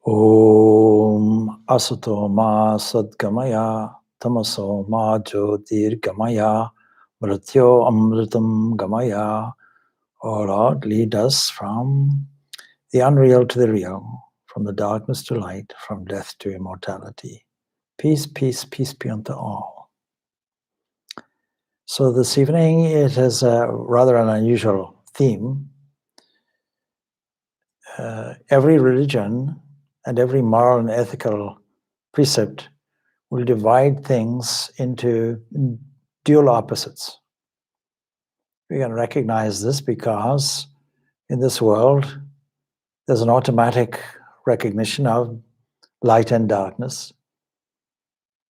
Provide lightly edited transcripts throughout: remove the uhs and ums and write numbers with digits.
Om Asato Ma Sadgamaya Tamaso Ma Jyotir Gamaya Mrityo Amritam Gamaya. O Lord, lead us from the unreal to the real, from the darkness to light, from death to immortality. Peace, peace, peace be unto all. So this evening it has a rather an unusual theme. Every religion and every moral and ethical precept will divide things into dual opposites. We can recognize this because in this world there's an automatic recognition of light and darkness.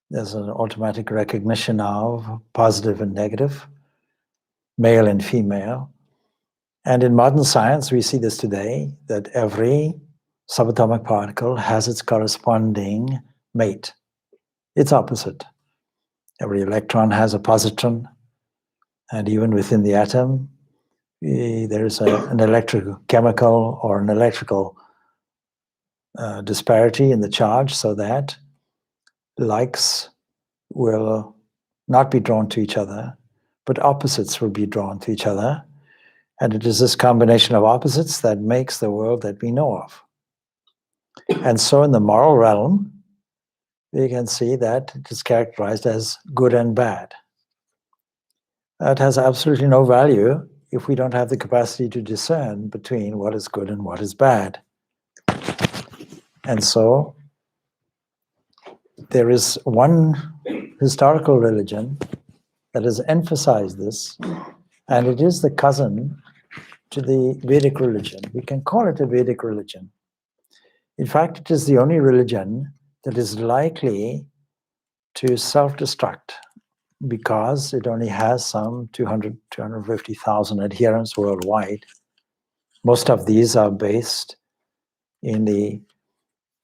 There's an automatic recognition of positive and negative, male and female. And in modern science, we see this today, that every subatomic particle has its corresponding mate, its opposite. Every electron has a positron, and even within the atom, there's an electrochemical or an electrical disparity in the charge, so that likes will not be drawn to each other, but opposites will be drawn to each other. And it is this combination of opposites that makes the world that we know of. And so in the moral realm, we can see that it is characterized as good and bad. That has absolutely no value if we don't have the capacity to discern between what is good and what is bad. And so there is one historical religion that has emphasized this, and it is the cousin to the Vedic religion. We can call it a Vedic religion. In fact, it is the only religion that is likely to self-destruct because it only has some 250,000 adherents worldwide. Most of these are based in the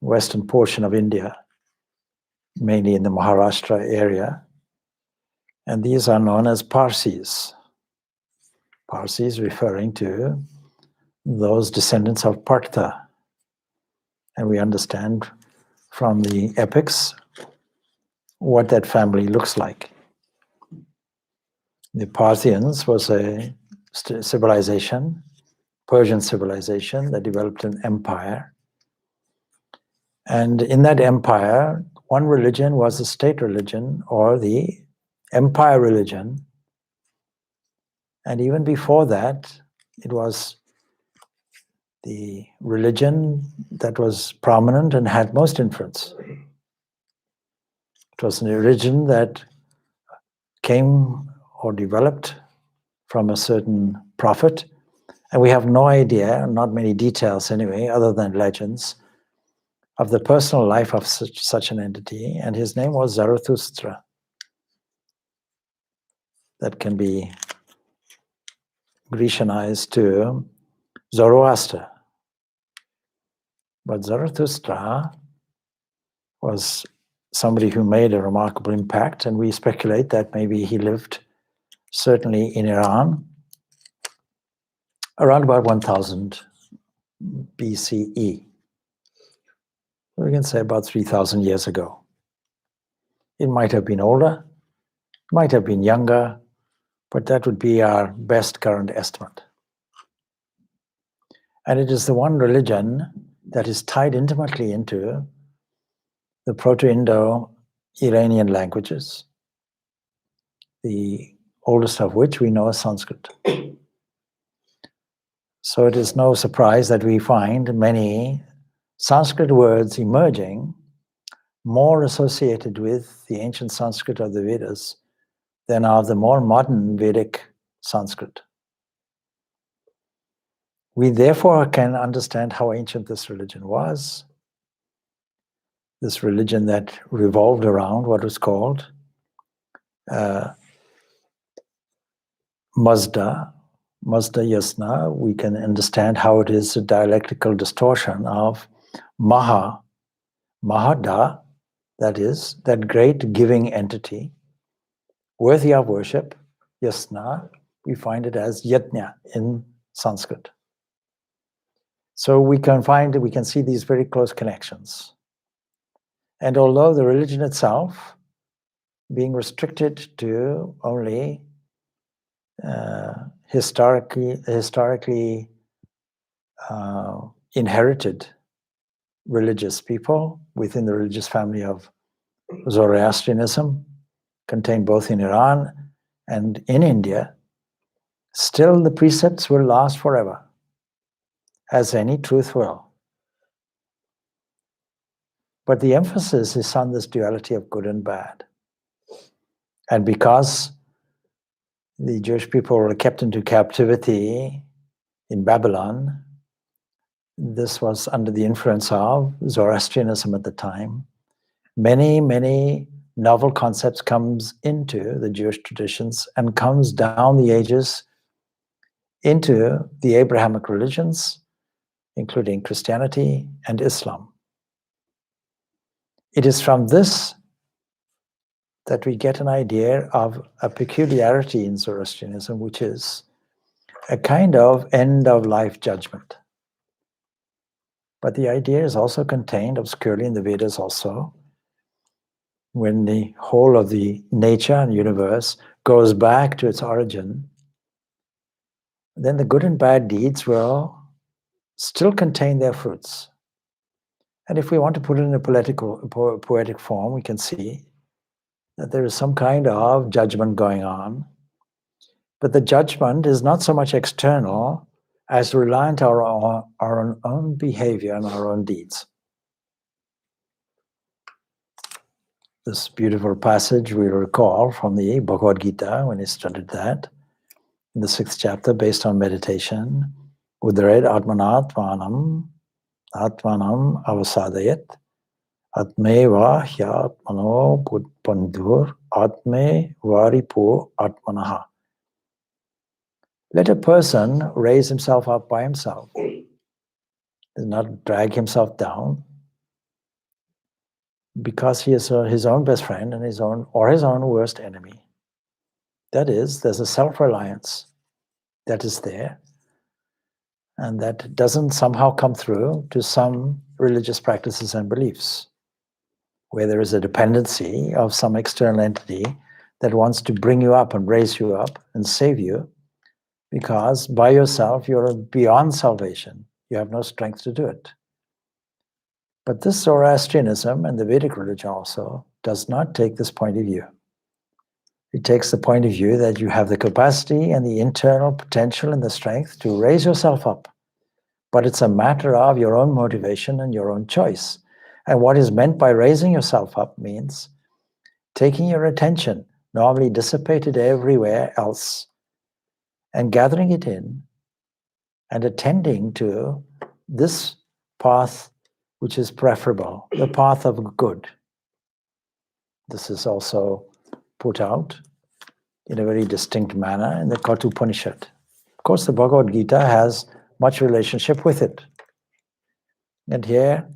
western portion of India, mainly in the Maharashtra area. And these are known as Parsis. Parsis referring to those descendants of Partha. And we understand from the epics what that family looks like. The Parthians was a civilization, Persian civilization, that developed an empire. And in that empire, one religion was the state religion or the empire religion. And even before that, it was the religion that was prominent and had most influence. It was a religion that came or developed from a certain prophet. And we have no idea, not many details anyway, other than legends, of the personal life of such an entity. And his name was Zarathustra. That can be Grecianized to Zoroaster. But Zarathustra was somebody who made a remarkable impact, and we speculate that maybe he lived certainly in Iran around about 1000 BCE. We can say about 3,000 years ago. It might have been older, might have been younger, but that would be our best current estimate. And it is the one religion that is tied intimately into the Proto-Indo-Iranian languages, the oldest of which we know as Sanskrit. So it is no surprise that we find many Sanskrit words emerging more associated with the ancient Sanskrit of the Vedas than of the more modern Vedic Sanskrit. We therefore can understand how ancient this religion was, this religion that revolved around what was called Mazda Yasna. We can understand how it is a dialectical distortion of Mahada, that is, that great giving entity, worthy of worship, Yasna. We find it as Yajna in Sanskrit. So we can see these very close connections. And although the religion itself, being restricted to only historically inherited religious people within the religious family of Zoroastrianism, contained both in Iran and in India, still the precepts will last forever, as any truth will. But the emphasis is on this duality of good and bad. And because the Jewish people were kept into captivity in Babylon, this was under the influence of Zoroastrianism at the time. Many, many novel concepts comes into the Jewish traditions and comes down the ages into the Abrahamic religions, including Christianity and Islam. It is from this that we get an idea of a peculiarity in Zoroastrianism, which is a kind of end-of-life judgment. But the idea is also contained obscurely in the Vedas also, when the whole of the nature and universe goes back to its origin, then the good and bad deeds will still contain their fruits. And if we want to put it in a poetic form, we can see that there is some kind of judgment going on. But the judgment is not so much external as reliant on our own behavior and our own deeds. This beautiful passage we recall from the Bhagavad Gita when we studied that in the 6th chapter based on meditation. Udred atmanatmanam avasadayat atmeva hyatmano pandur atme varipu atmanaha. Let a person raise himself up by himself, does not drag himself down, because he is his own best friend and his own worst enemy. That is, there's a self-reliance that is there, and that doesn't somehow come through to some religious practices and beliefs, where there is a dependency of some external entity that wants to bring you up and raise you up and save you, because by yourself you're beyond salvation. You have no strength to do it. But this Zoroastrianism and the Vedic religion also does not take this point of view. It takes the point of view that you have the capacity and the internal potential and the strength to raise yourself up. But it's a matter of your own motivation and your own choice. And what is meant by raising yourself up means taking your attention, normally dissipated everywhere else, and gathering it in and attending to this path which is preferable, the path of good. This is also put out in a very distinct manner in the Kathopanishad. Of course, the Bhagavad Gita has much relationship with it. And here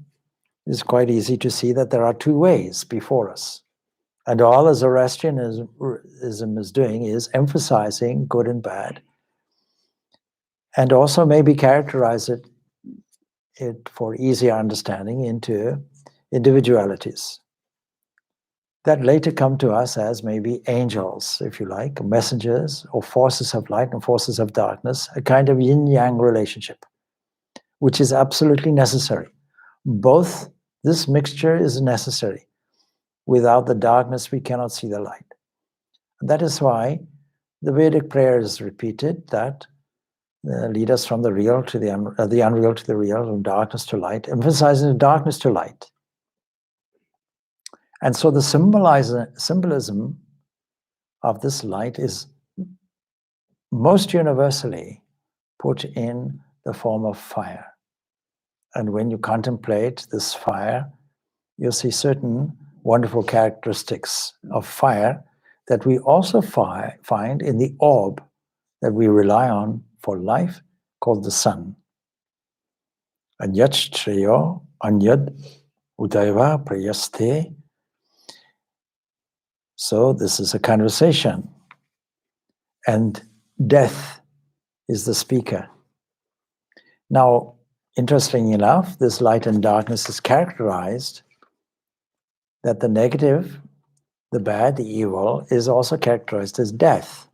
it's quite easy to see that there are two ways before us. And all the Zoroastrianism is doing is emphasizing good and bad, and also maybe characterize it for easier understanding into individualities that later come to us as maybe angels, if you like, messengers or forces of light and forces of darkness, a kind of yin-yang relationship, which is absolutely necessary. Both, this mixture is necessary. Without the darkness, we cannot see the light. And that is why the Vedic prayer is repeated, that lead us from the real to the unreal to the real, from darkness to light, emphasizing the darkness to light. And so the symbolism of this light is most universally put in the form of fire. And when you contemplate this fire, you'll see certain wonderful characteristics of fire that we also find in the orb that we rely on for life, called the sun. Anyat shreyo, anyad udaiva prayaste. So this is a conversation, and death is the speaker. Now, Interestingly enough, this light and darkness is characterized that the negative, the bad, the evil, is also characterized as death.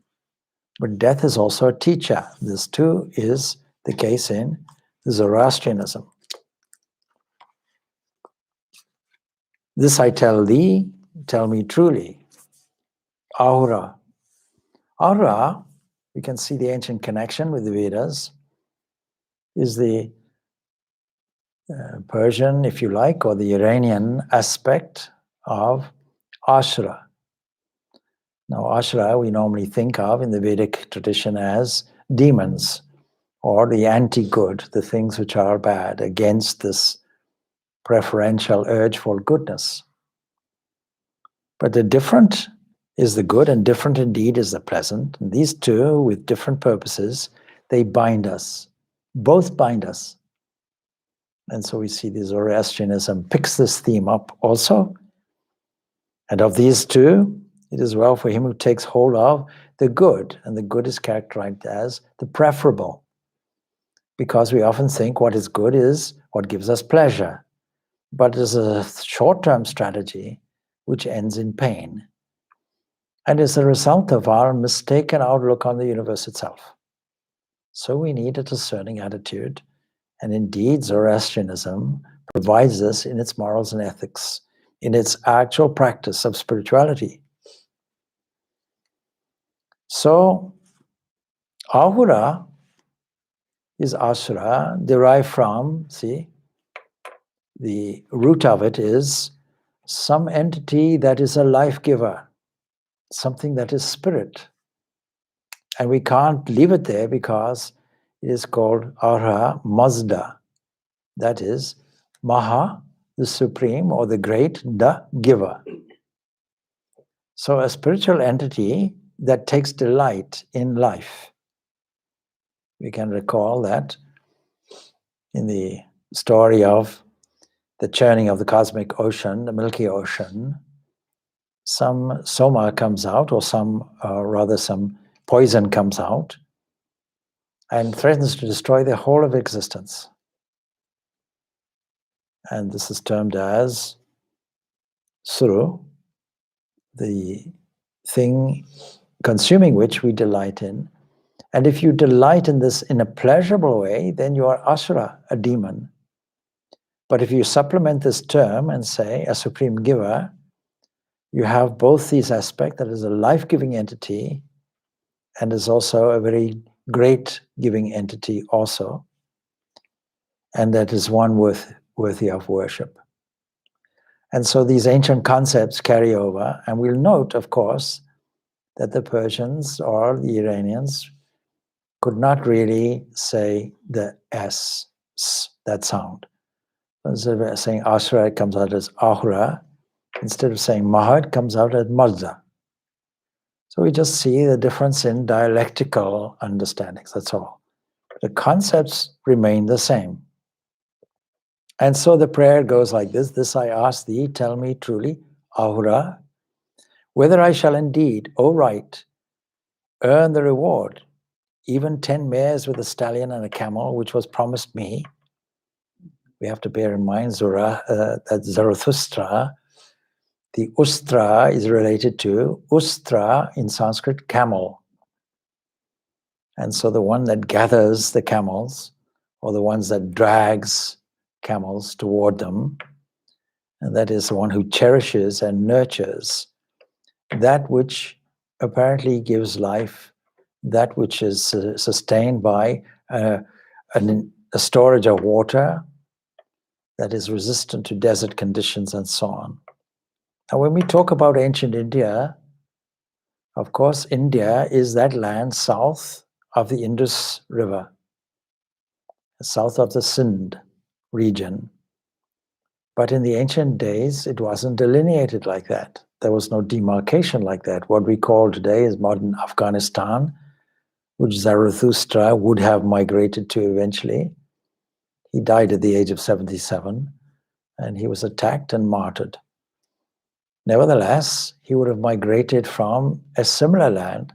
But death is also a teacher. This too is the case in Zoroastrianism. This I tell thee, tell me truly. Ahura. Ahura, we can see the ancient connection with the Vedas, is the Persian, if you like, or the Iranian aspect of Ashura. Now, Ashura we normally think of in the Vedic tradition as demons, or the anti-good, the things which are bad, against this preferential urge for goodness. But the different is the good, and different indeed is the pleasant. And these two, with different purposes, they bind us. Both bind us. And so we see the Zoroastrianism picks this theme up also. And of these two, it is well for him who takes hold of the good. And the good is characterized as the preferable. Because we often think what is good is what gives us pleasure. But it is a short-term strategy which ends in pain. And is a result of our mistaken outlook on the universe itself. So we need a discerning attitude. And indeed, Zoroastrianism provides this in its morals and ethics, in its actual practice of spirituality. So, Ahura is Asura, derived from, see, the root of it is some entity that is a life giver, something that is spirit. And we can't leave it there because it is called Ahura Mazda. That is, Maha, the supreme or the great, the giver. So a spiritual entity that takes delight in life. We can recall that in the story of the churning of the cosmic ocean, the Milky Ocean, some soma comes out, or some poison comes out and threatens to destroy the whole of existence. And this is termed as suru, the thing consuming which we delight in. And if you delight in this in a pleasurable way, then you are asura, a demon. But if you supplement this term and say a supreme giver, you have both these aspects, that is a life-giving entity and is also a very great giving entity also. And that is one worthy of worship. And so these ancient concepts carry over, and we'll note, of course, that the Persians or the Iranians could not really say the S, that sound. Instead of saying Asura, it comes out as Ahura. Instead of saying Maha, it comes out as Mazda. So we just see the difference in dialectical understandings, that's all. The concepts remain the same. And so the prayer goes like this: This I ask thee, tell me truly, Ahura, whether I shall indeed, O right, earn the reward, even 10 mares with a stallion and a camel, which was promised me. We have to bear in mind that Zarathustra, the ustra is related to ustra in Sanskrit, camel. And so the one that gathers the camels, or the ones that drags camels toward them, and that is the one who cherishes and nurtures that which apparently gives life, that which is sustained by a storage of water that is resistant to desert conditions and so on. Now, when we talk about ancient India, of course, India is that land south of the Indus River, south of the Sindh region. But in the ancient days, it wasn't delineated like that. There was no demarcation like that. What we call today is modern Afghanistan, which Zarathustra would have migrated to eventually. He died at the age of 77, and he was attacked and martyred. Nevertheless, he would have migrated from a similar land.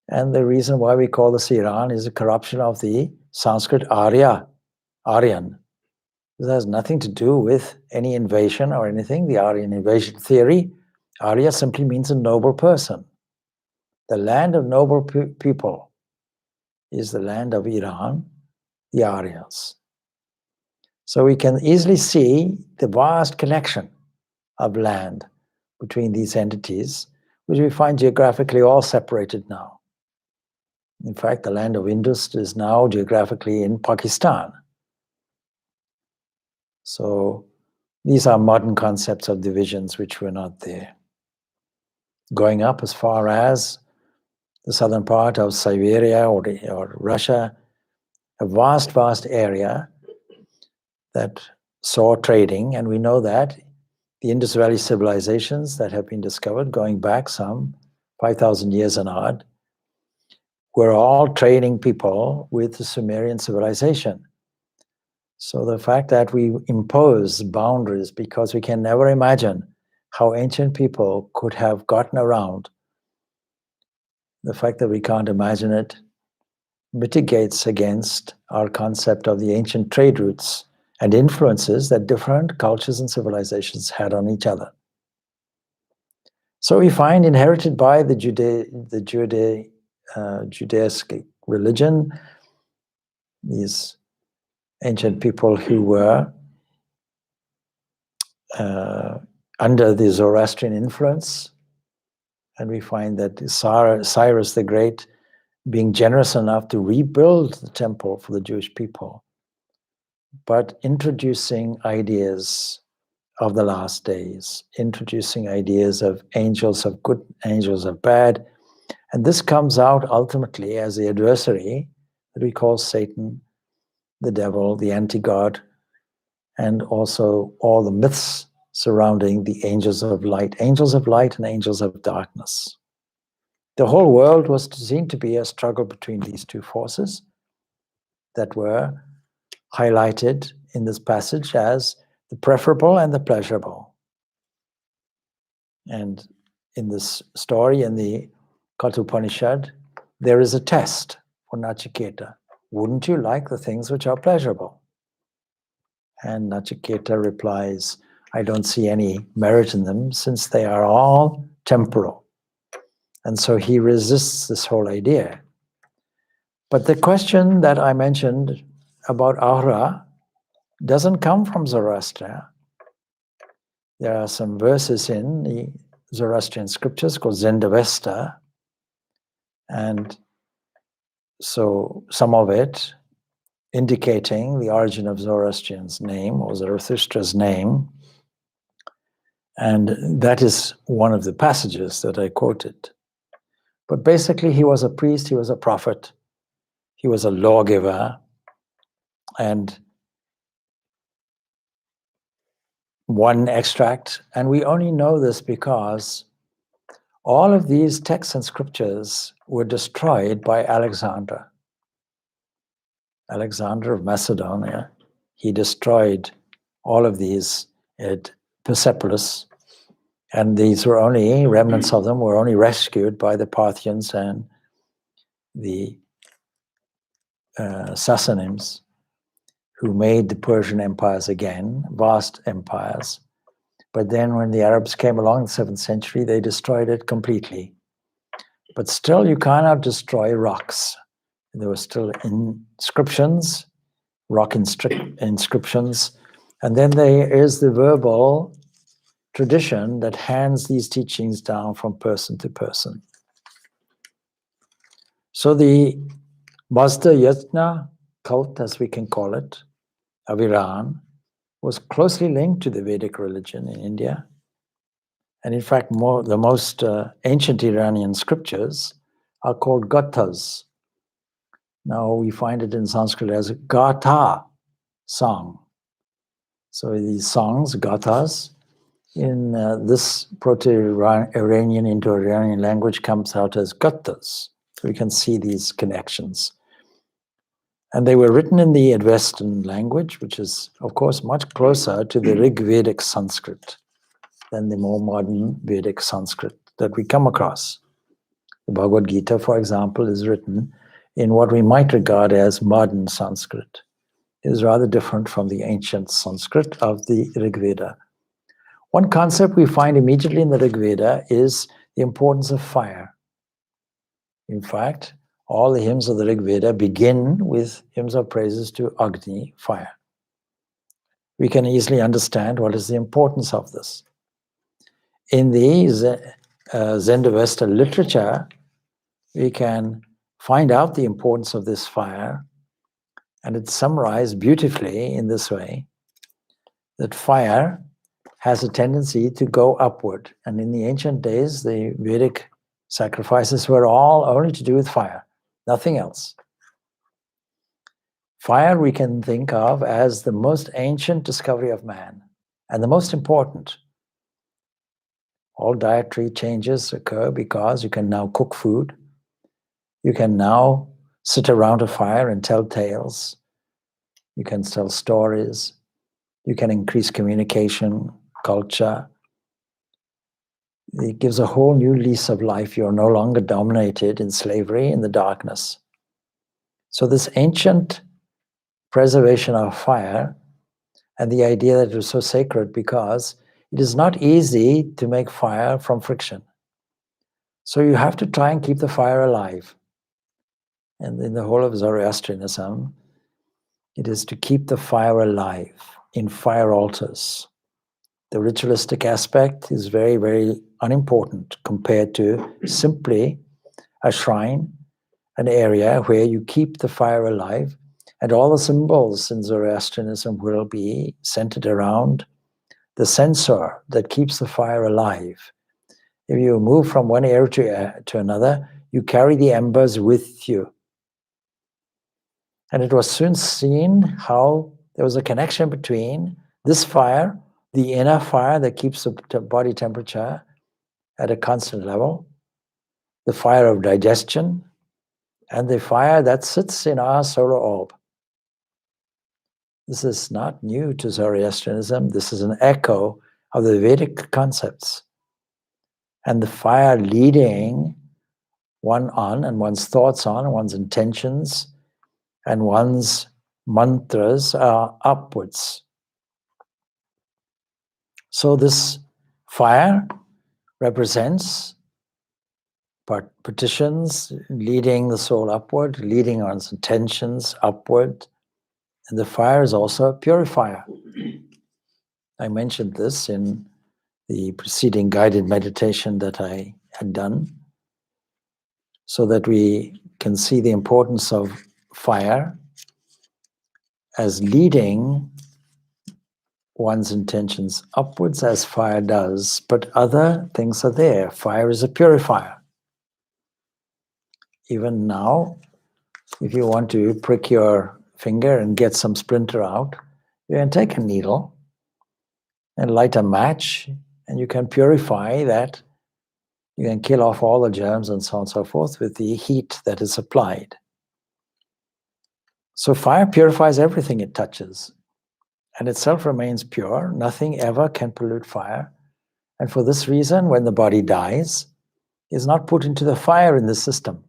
And the reason why we call this Iran is a corruption of the Sanskrit Arya, Aryan. This has nothing to do with any invasion or anything. The Aryan invasion theory, Arya simply means a noble person. The land of noble people is the land of Iran, the Aryans. So we can easily see the vast connection of land between these entities, which we find geographically all separated now. In fact, the land of Indus is now geographically in Pakistan. So these are modern concepts of divisions which were not there. Going up as far as the southern part of Siberia or Russia, a vast, vast area that saw trading, and we know that the Indus Valley civilizations that have been discovered going back some 5,000 years and odd were all trading people with the Sumerian civilization. So the fact that we impose boundaries because we can never imagine how ancient people could have gotten around, the fact that we can't imagine it mitigates against our concept of the ancient trade routes and influences that different cultures and civilizations had on each other. So we find inherited by the Judaic religion, these ancient people who were under the Zoroastrian influence, and we find that Cyrus the Great, being generous enough to rebuild the temple for the Jewish people, but introducing ideas of the last days, introducing ideas of angels of good, angels of bad. And this comes out ultimately as the adversary that we call Satan, the devil, the anti-God, and also all the myths surrounding the angels of light and angels of darkness. The whole world was seen to be a struggle between these two forces that were highlighted in this passage as the preferable and the pleasurable. And in this story, in the Kathopanishad, there is a test for Nachiketa. Wouldn't you like the things which are pleasurable? And Nachiketa replies, I don't see any merit in them since they are all temporal. And so he resists this whole idea. But the question that I mentioned about Ahura doesn't come from Zoroaster. There are some verses in the Zoroastrian Scriptures called Zendavesta, and so some of it indicating the origin of Zoroastrian's name or Zarathustra's name, and that is one of the passages that I quoted. But basically he was a priest, he was a prophet, he was a lawgiver, and one extract, and we only know this because all of these texts and scriptures were destroyed by Alexander. Alexander of Macedonia, he destroyed all of these at Persepolis, and these were only, remnants of them were only rescued by the Parthians and the Sassanids, who made the Persian empires again, vast empires. But then when the Arabs came along in the 7th century, they destroyed it completely. But still, you cannot destroy rocks. There were still inscriptions, rock inscriptions. And then there is the verbal tradition that hands these teachings down from person to person. So the Mazda Yajna cult, as we can call it, of Iran, was closely linked to the Vedic religion in India. And in fact, the most ancient Iranian scriptures are called gathas. Now we find it in Sanskrit as gatha, song. So these songs, gathas, in this Proto-Iranian, Indo-Iranian language comes out as gathas. So we can see these connections. And they were written in the Advestan language, which is, of course, much closer to the Rig Vedic Sanskrit than the more modern Vedic Sanskrit that we come across. The Bhagavad Gita, for example, is written in what we might regard as modern Sanskrit. is rather different from the ancient Sanskrit of the Rig Veda. One concept we find immediately in the Rig Veda is the importance of fire. In fact, all the hymns of the Rig Veda begin with hymns of praises to Agni, fire. We can easily understand what is the importance of this. In the Zendavesta literature, we can find out the importance of this fire, and it's summarized beautifully in this way, that fire has a tendency to go upward. And in the ancient days, the Vedic sacrifices were all only to do with fire, nothing else. Fire we can think of as the most ancient discovery of man, and the most important. All dietary changes occur because you can now cook food. You can now sit around a fire and tell tales. You can tell stories. You can increase communication, culture. It gives a whole new lease of life. You're no longer dominated in slavery, in the darkness. So this ancient preservation of fire and the idea that it was so sacred because it is not easy to make fire from friction. So you have to try and keep the fire alive. And in the whole of Zoroastrianism, it is to keep the fire alive in fire altars. The ritualistic aspect is very, very unimportant compared to simply a shrine, an area where you keep the fire alive, and all the symbols in Zoroastrianism will be centered around the censer that keeps the fire alive. If you move from one area to another, you carry the embers with you. And it was soon seen how there was a connection between this fire, the inner fire that keeps the body temperature at a constant level, the fire of digestion, and the fire that sits in our solar orb. This is not new to Zoroastrianism. This is an echo of the Vedic concepts. And the fire leading one on, and one's thoughts on, and one's intentions, and one's mantras are upwards. So this fire represents petitions, leading the soul upward, leading one's intentions upward. And the fire is also a purifier. I mentioned this in the preceding guided meditation that I had done, so that we can see the importance of fire as leading one's intentions upwards as fire does, but other things are there. Fire is a purifier. Even now, if you want to prick your finger and get some splinter out, you can take a needle and light a match, and you can purify that. You can kill off all the germs and so on and so forth with the heat that is applied. So fire purifies everything it touches, and itself remains pure. Nothing ever can pollute fire. And for this reason, when the body dies, it's not put into the fire in the system,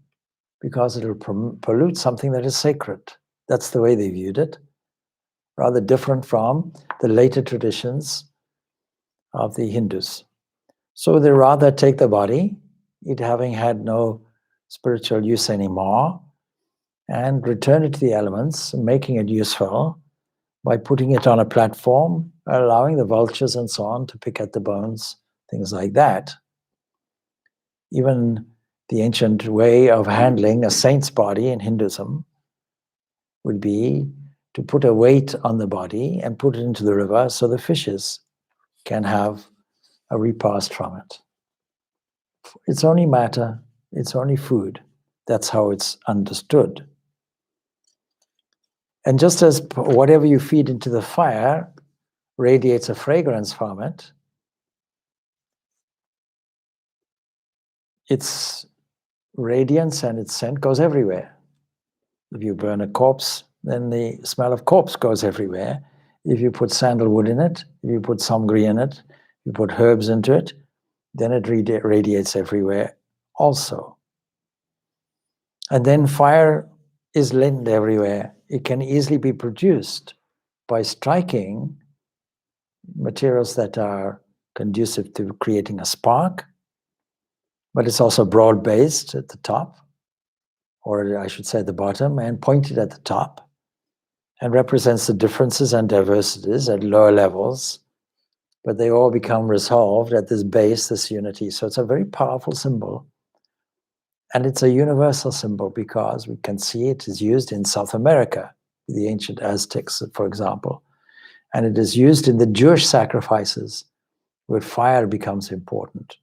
because it will pollute something that is sacred. That's the way they viewed it, rather different from the later traditions of the Hindus. So they rather take the body, it having had no spiritual use anymore, and return it to the elements, making it useful by putting it on a platform, allowing the vultures and so on to pick at the bones, things like that. Even the ancient way of handling a saint's body in Hinduism would be to put a weight on the body and put it into the river so the fishes can have a repast from it. It's only matter, it's only food. That's how it's understood. And just as whatever you feed into the fire radiates a fragrance from it, its radiance and its scent goes everywhere. If you burn a corpse, then the smell of corpse goes everywhere. If you put sandalwood in it, if you put samgri in it, you put herbs into it, then it radiates everywhere also. And then fire is latent everywhere. It can easily be produced by striking materials that are conducive to creating a spark, but it's also broad-based at the top, or I should say the bottom, and pointed at the top, and represents the differences and diversities at lower levels, but they all become resolved at this base, this unity. So it's a very powerful symbol. And it's a universal symbol because we can see it is used in South America, the ancient Aztecs, for example. And it is used in the Jewish sacrifices, where fire becomes important,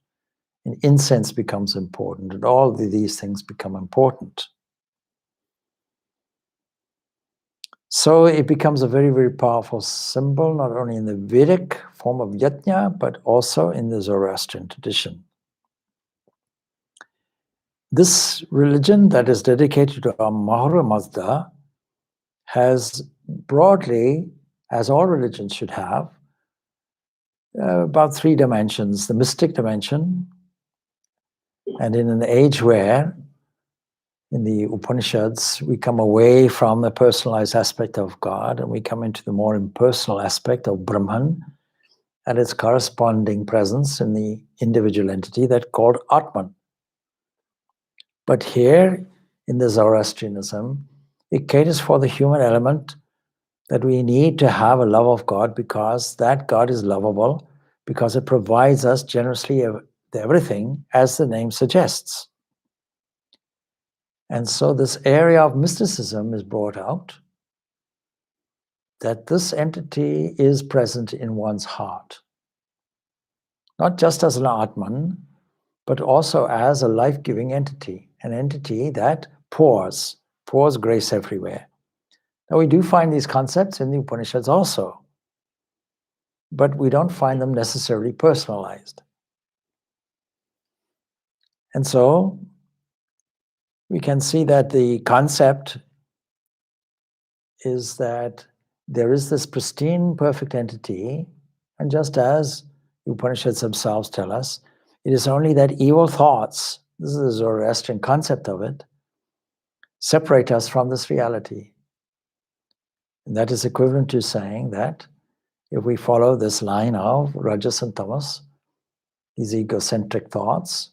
and incense becomes important, and all these things become important. So it becomes a very, very powerful symbol, not only in the Vedic form of yajna, but also in the Zoroastrian tradition. This religion that is dedicated to Ahura Mazda has broadly, as all religions should have, about 3 dimensions: the mystic dimension, and in an age where, in the Upanishads, we come away from the personalized aspect of God and we come into the more impersonal aspect of Brahman and its corresponding presence in the individual entity that's called Atman. But here, in the Zoroastrianism, it caters for the human element, that we need to have a love of God because that God is lovable, because it provides us generously everything, as the name suggests. And so this area of mysticism is brought out, that this entity is present in one's heart, not just as an Atman, but also as a life-giving entity, an entity that pours grace everywhere. Now, we do find these concepts in the Upanishads also, but we don't find them necessarily personalized. And so we can see that the concept is that there is this pristine, perfect entity, and just as the Upanishads themselves tell us, it is only that evil thoughts, this is the Zoroastrian concept of it, separate us from this reality. And that is equivalent to saying that if we follow this line of Rajas and Tamas, these egocentric thoughts,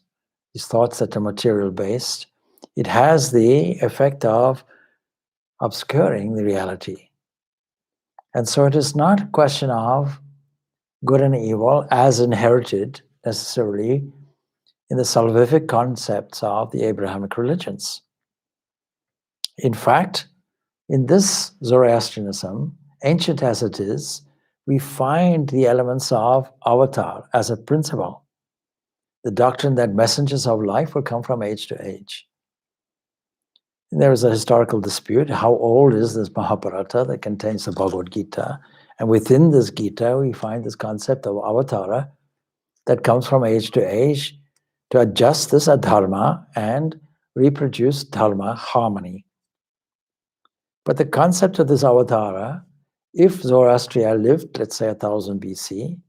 these thoughts that are material-based, it has the effect of obscuring the reality. And so it is not a question of good and evil as inherited necessarily in the salvific concepts of the Abrahamic religions. In fact, in this Zoroastrianism, ancient as it is, we find the elements of avatar as a principle. The doctrine that messengers of life will come from age to age. And there is a historical dispute. How old is this Mahabharata that contains the Bhagavad Gita? And within this Gita, we find this concept of avatara that comes from age to age to adjust this adharma and reproduce dharma harmony. But the concept of this avatara, if Zoroastria lived, let's say 1000 BC,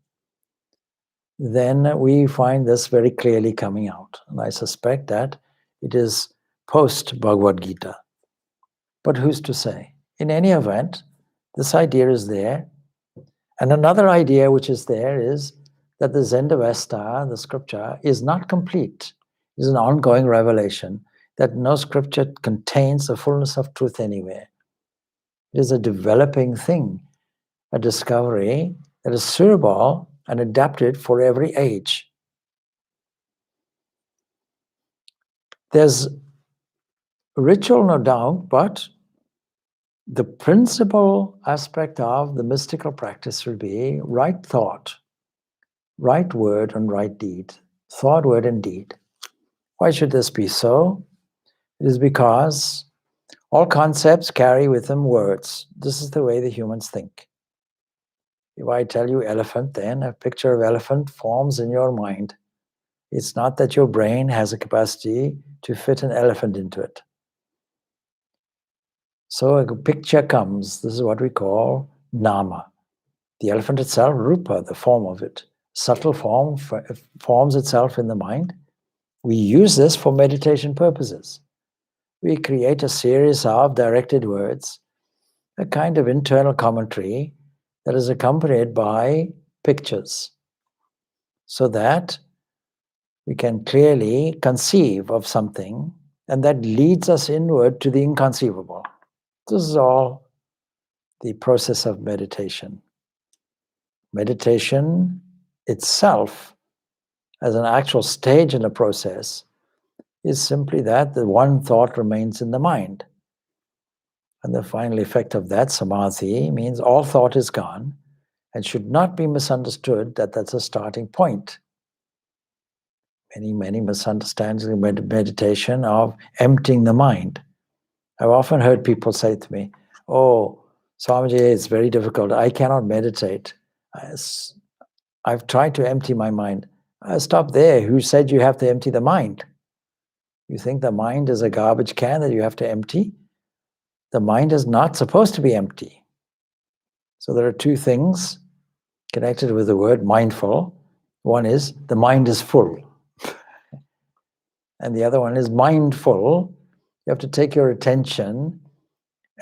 then we find this very clearly coming out. And I suspect that it is post-Bhagavad Gita. But who's to say? In any event, this idea is there. And another idea which is there is that the Zendavesta, the scripture, is not complete. It is an ongoing revelation, that no scripture contains the fullness of truth anywhere. It is a developing thing, a discovery that is suitable and adapted for every age. There's ritual, no doubt, but the principal aspect of the mystical practice will be right thought, right word, and right deed. Thought, word, and deed. Why should this be so? It is because all concepts carry with them words. This is the way the humans think. If I tell you elephant, then a picture of elephant forms in your mind. It's not that your brain has a capacity to fit an elephant into it. So a picture comes. This is what we call nama. The elephant itself, rupa, the form of it. Subtle form forms itself in the mind. We use this for meditation purposes. we create a series of directed words, a kind of internal commentary that is accompanied by pictures, so that we can clearly conceive of something, and that leads us inward to the inconceivable. This is all the process of meditation. Meditation itself, as an actual stage in a process, is simply that the one thought remains in the mind. And the final effect of that, samadhi, means all thought is gone, and should not be misunderstood that that's a starting point. Many misunderstandings in meditation of emptying the mind. I've often heard people say to me, "Oh, Swamiji, it's very difficult. I cannot meditate. I've tried to empty my mind." Stop there. Who said you have to empty the mind? You think the mind is a garbage can that you have to empty? The mind is not supposed to be empty. So there are two things connected with the word mindful. One is the mind is full. And the other one is mindful. You have to take your attention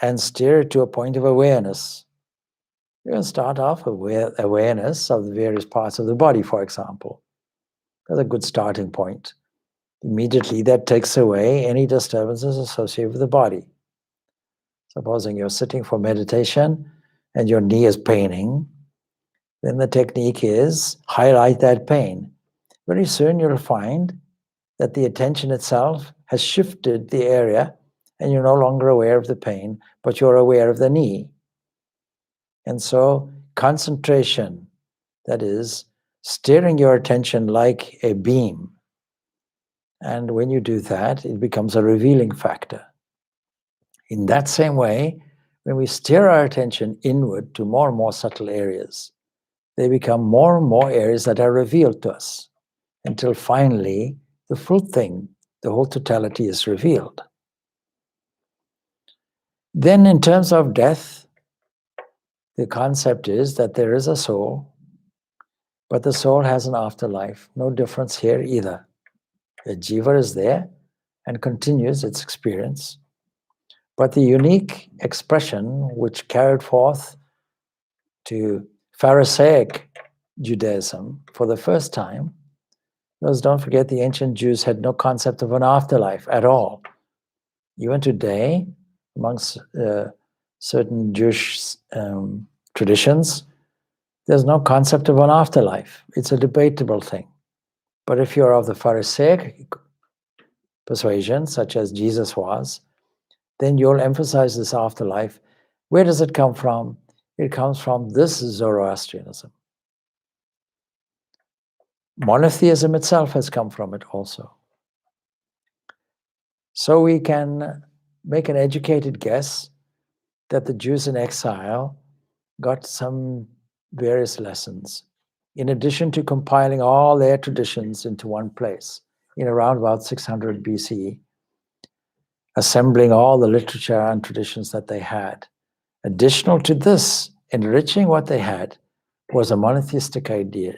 and steer it to a point of awareness. You're going to start off with awareness of the various parts of the body, for example. That's a good starting point. Immediately that takes away any disturbances associated with the body. Supposing you're sitting for meditation and your knee is paining, then the technique is highlight that pain. Very soon you'll find that the attention itself has shifted the area and you're no longer aware of the pain, but you're aware of the knee. And so concentration, that is, steering your attention like a beam. And when you do that, it becomes a revealing factor. In that same way, when we steer our attention inward to more and more subtle areas, they become more and more areas that are revealed to us, until finally the full thing, the whole totality, is revealed. Then in terms of death, the concept is that there is a soul, but the soul has an afterlife. No difference here either. The jiva is there and continues its experience. But the unique expression which carried forth to Pharisaic Judaism for the first time was, don't forget, the ancient Jews had no concept of an afterlife at all. Even today, amongst certain Jewish traditions, there's no concept of an afterlife. It's a debatable thing. But if you're of the Pharisaic persuasion, such as Jesus was, then you'll emphasize this afterlife. Where does it come from? It comes from this Zoroastrianism. Monotheism itself has come from it also. So we can make an educated guess that the Jews in exile got some various lessons, in addition to compiling all their traditions into one place in around about 600 BCE, assembling all the literature and traditions that they had. Additional to this, enriching what they had, was a monotheistic idea,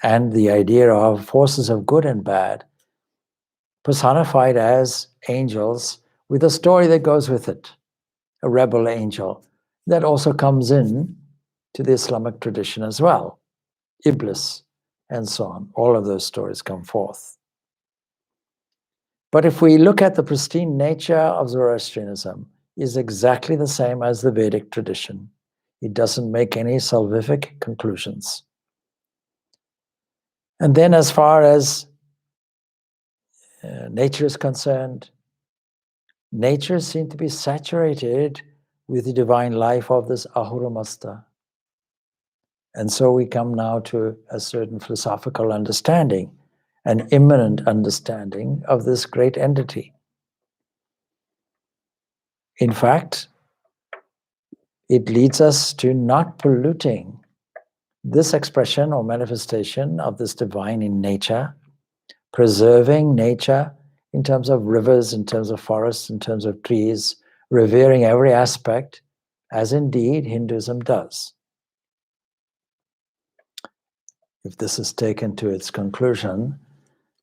and the idea of forces of good and bad personified as angels, with a story that goes with it, a rebel angel. That also comes in to the Islamic tradition as well, Iblis, and so on. All of those stories come forth. But if we look at the pristine nature of Zoroastrianism, it is exactly the same as the Vedic tradition. It doesn't make any salvific conclusions. And then as far as nature is concerned, nature seems to be saturated with the divine life of this Ahura Mazda. And so we come now to a certain philosophical understanding, an immanent understanding of this great entity. In fact, it leads us to not polluting this expression or manifestation of this divine in nature, preserving nature in terms of rivers, in terms of forests, in terms of trees, revering every aspect, as indeed Hinduism does. If this is taken to its conclusion,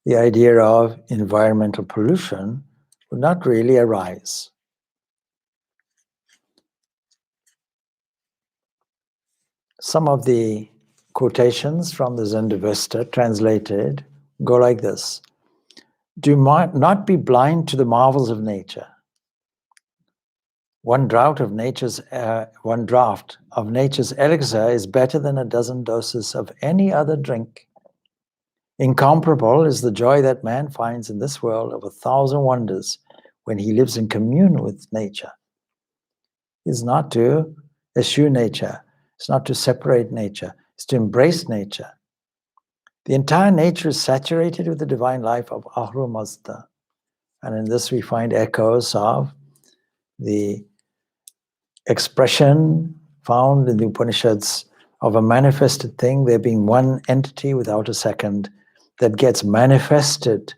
the idea of environmental pollution would not really arise. Some of the quotations from the Nivedita translated go like this. Do not be blind to the marvels of nature. One draught of nature's elixir is better than a dozen doses of any other drink. Incomparable is the joy that man finds in this world of 1,000 wonders when he lives in commune with nature. It's not to eschew nature. It's not to separate nature. It's to embrace nature. The entire nature is saturated with the divine life of Ahura Mazda. And in this we find echoes of the expression found in the Upanishads of a manifested thing, there being one entity without a second that gets manifested,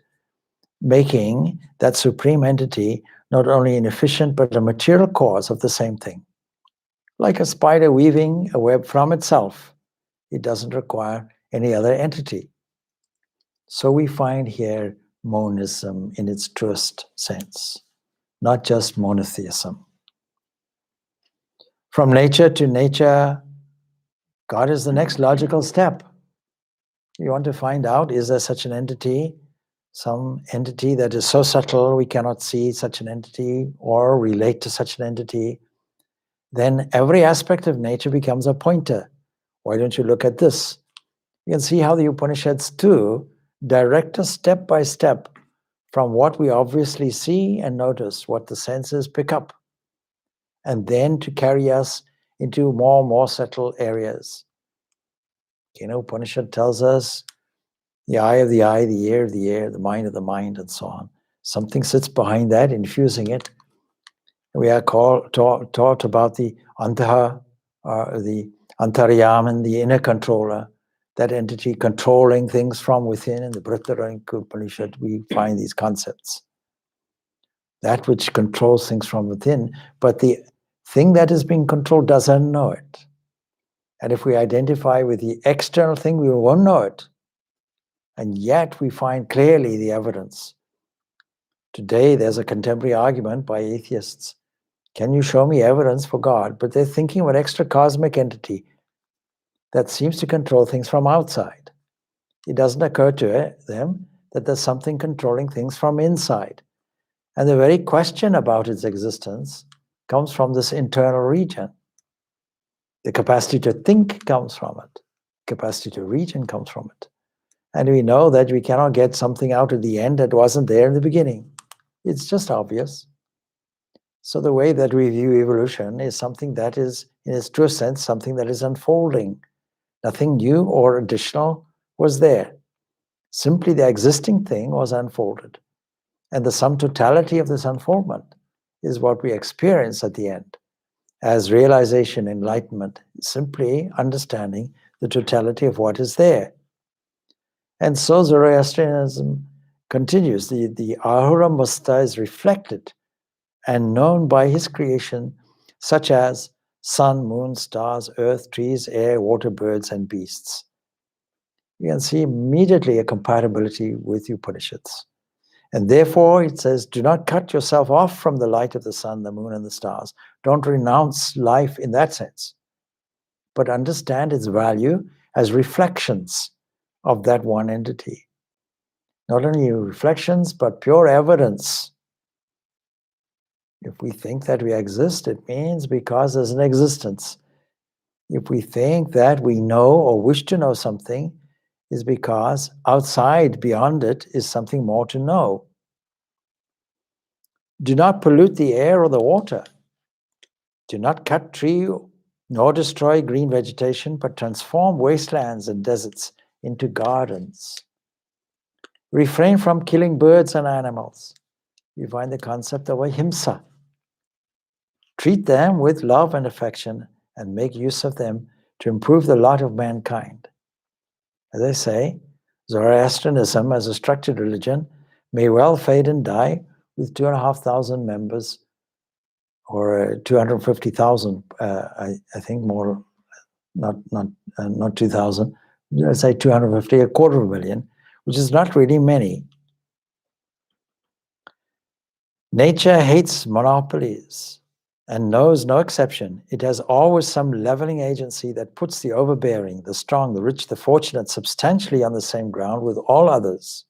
making that supreme entity not only inefficient but a material cause of the same thing. Like a spider weaving a web from itself, it doesn't require any other entity. So we find here monism in its truest sense, not just monotheism. From nature to nature, God is the next logical step. You want to find out, is there such an entity, some entity that is so subtle we cannot see such an entity or relate to such an entity? Then every aspect of nature becomes a pointer. Why don't you look at this? You can see how the Upanishads too direct us step by step from what we obviously see and notice, what the senses pick up, and then to carry us into more and more subtle areas. Upanishad tells us the eye of the eye, the ear of the ear, the mind of the mind, and so on. Something sits behind that, infusing it. We are taught about the antaha, the antaryaman, the inner controller, that entity controlling things from within. In the Brihadaranyaka Upanishad, we find these concepts. That which controls things from within, but the thing that is being controlled doesn't know it. And if we identify with the external thing, we won't know it. And yet we find clearly the evidence. Today, there's a contemporary argument by atheists. Can you show me evidence for God? But they're thinking of an extra cosmic entity that seems to control things from outside. It doesn't occur to them that there's something controlling things from inside. And the very question about its existence comes from this internal region. The capacity to think comes from it. Capacity to reason comes from it. And we know that we cannot get something out of the end that wasn't there in the beginning. It's just obvious. So the way that we view evolution is something that is, in its true sense, something that is unfolding. Nothing new or additional was there. Simply the existing thing was unfolded. And the sum totality of this unfoldment is what we experience at the end as realization, enlightenment, simply understanding the totality of what is there. And so Zoroastrianism continues. The Ahura Mazda is reflected and known by his creation, such as sun, moon, stars, earth, trees, air, water, birds, and beasts. You can see immediately a compatibility with the Upanishads. And therefore, it says, do not cut yourself off from the light of the sun, the moon, and the stars. Don't renounce life in that sense, but understand its value as reflections of that one entity. Not only reflections, but pure evidence. If we think that we exist, it means because there's an existence. If we think that we know or wish to know something, is because outside, beyond it, is something more to know. Do not pollute the air or the water. Do not cut tree nor destroy green vegetation, but transform wastelands and deserts into gardens. Refrain from killing birds and animals. You find the concept of ahimsa. Treat them with love and affection and make use of them to improve the lot of mankind. As I say, Zoroastrianism as a structured religion may well fade and die with 2,500 members, or 250,000, I think more, not 2,000, let's say 250, 250,000, which is not really many. Nature hates monopolies and knows no exception. It has always some leveling agency that puts the overbearing, the strong, the rich, the fortunate substantially on the same ground with all others.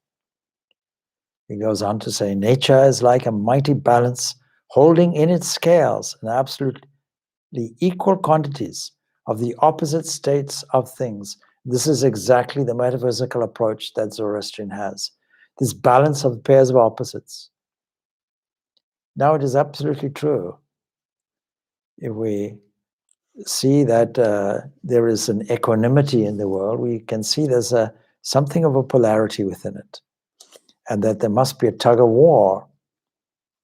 He goes on to say, nature is like a mighty balance holding in its scales an absolutely equal quantities of the opposite states of things. This is exactly the metaphysical approach that Zoroastrian has, this balance of pairs of opposites. Now, it is absolutely true. If we see that there is an equanimity in the world, we can see there's something of a polarity within it, and that there must be a tug of war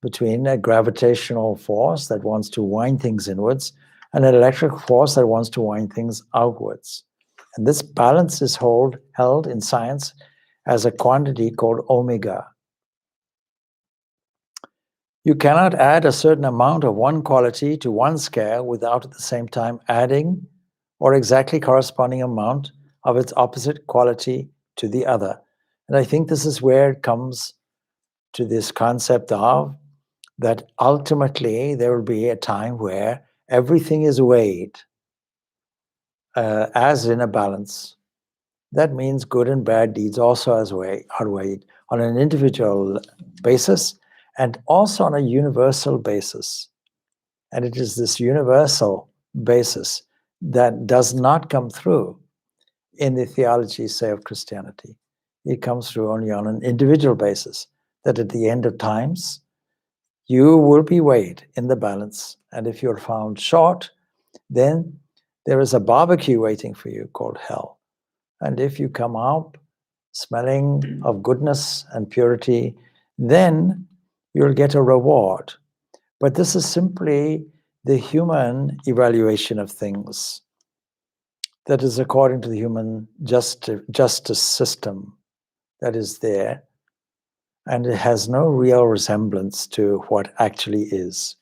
between a gravitational force that wants to wind things inwards and an electric force that wants to wind things outwards. And this balance is held in science as a quantity called omega. You cannot add a certain amount of one quality to one scale without at the same time adding or exactly corresponding amount of its opposite quality to the other. And I think this is where it comes to this concept of that ultimately there will be a time where everything is weighed as in a balance. That means good and bad deeds also are weighed on an individual basis and also on a universal basis. And it is this universal basis that does not come through in the theology, say, of Christianity. It comes through only on an individual basis, that at the end of times, you will be weighed in the balance. And if you're found short, then there is a barbecue waiting for you called hell. And if you come out smelling of goodness and purity, then you'll get a reward. But this is simply the human evaluation of things that is according to the human justice system that is there. And it has no real resemblance to what actually is.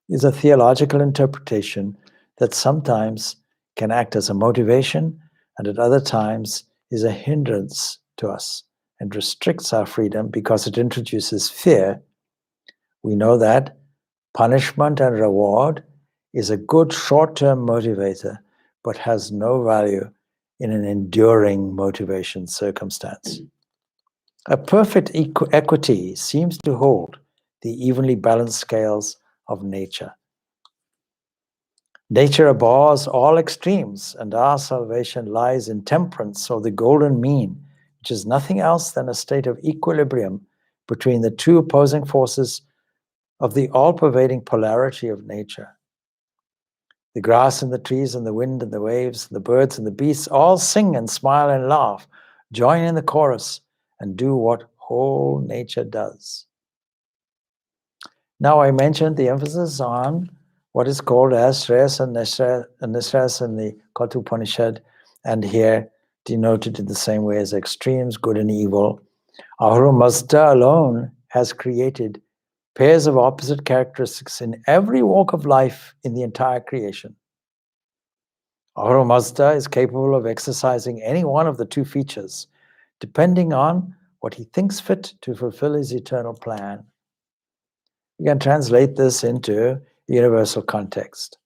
It's a theological interpretation that sometimes can act as a motivation and at other times is a hindrance to us and restricts our freedom because it introduces fear. We know that punishment and reward is a good short-term motivator, but has no value in an enduring motivation circumstance. A perfect equity seems to hold the evenly balanced scales of nature. Nature abhors all extremes, and our salvation lies in temperance, or the golden mean, which is nothing else than a state of equilibrium between the two opposing forces of the all-pervading polarity of nature. The grass and the trees and the wind and the waves, and the birds and the beasts all sing and smile and laugh, join in the chorus, and do what whole nature does. Now, I mentioned the emphasis on what is called as Shreyas and Nishreyas in the Kathopanishad, and here denoted in the same way as extremes, good and evil. Ahura Mazda alone has created pairs of opposite characteristics in every walk of life in the entire creation. Ahura Mazda is capable of exercising any one of the two features, depending on what he thinks fit to fulfill his eternal plan. You can translate this into universal context.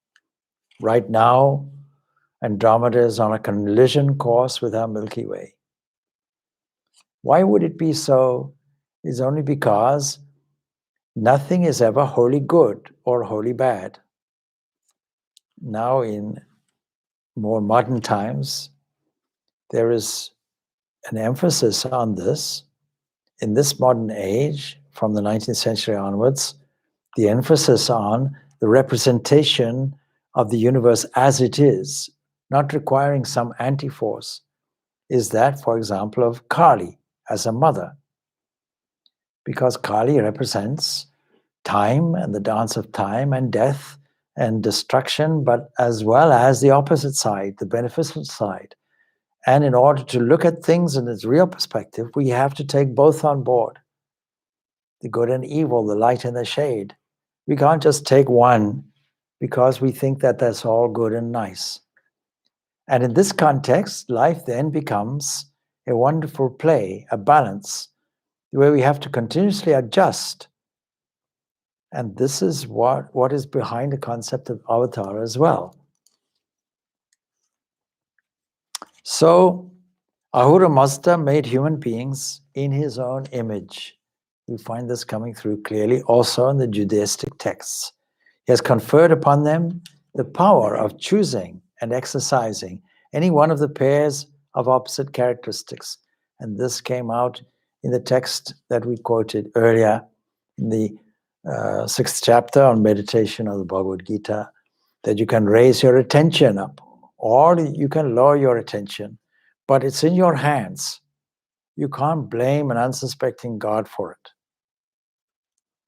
Right now, Andromeda is on a collision course with our Milky Way. Why would it be so? It's only because nothing is ever wholly good or wholly bad. Now, in more modern times, there is an emphasis on this. In this modern age, from the 19th century onwards, the emphasis on the representation of the universe as it is, not requiring some anti-force, is that, for example, of Kali as a mother. Because Kali represents time and the dance of time and death and destruction, but as well as the opposite side, the beneficent side. And in order to look at things in its real perspective, we have to take both on board. The good and evil, the light and the shade. We can't just take one because we think that that's all good and nice. And in this context, life then becomes a wonderful play, a balance, where we have to continuously adjust And this is what is behind the concept of avatar as well. So, Ahura Mazda made human beings in his own image. We find this coming through clearly also in the Judaistic texts. He has conferred upon them the power of choosing and exercising any one of the pairs of opposite characteristics. And this came out in the text that we quoted earlier in the 6th chapter on meditation of the Bhagavad Gita, that you can raise your attention up or you can lower your attention, but it's in your hands. You can't blame an unsuspecting God for it.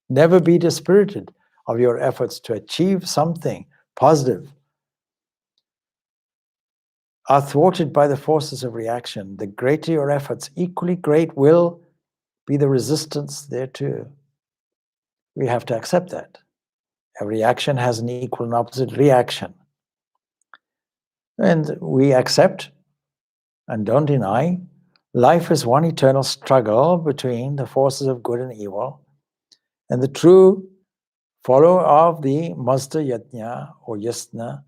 Never be dispirited of your efforts to achieve something positive. Are thwarted by the forces of reaction. The greater your efforts, equally great will be the resistance thereto. We have to accept that. Every action has an equal and opposite reaction. And we accept and don't deny life is one eternal struggle between the forces of good and evil. And the true follower of the Mazda Yajna or Yasna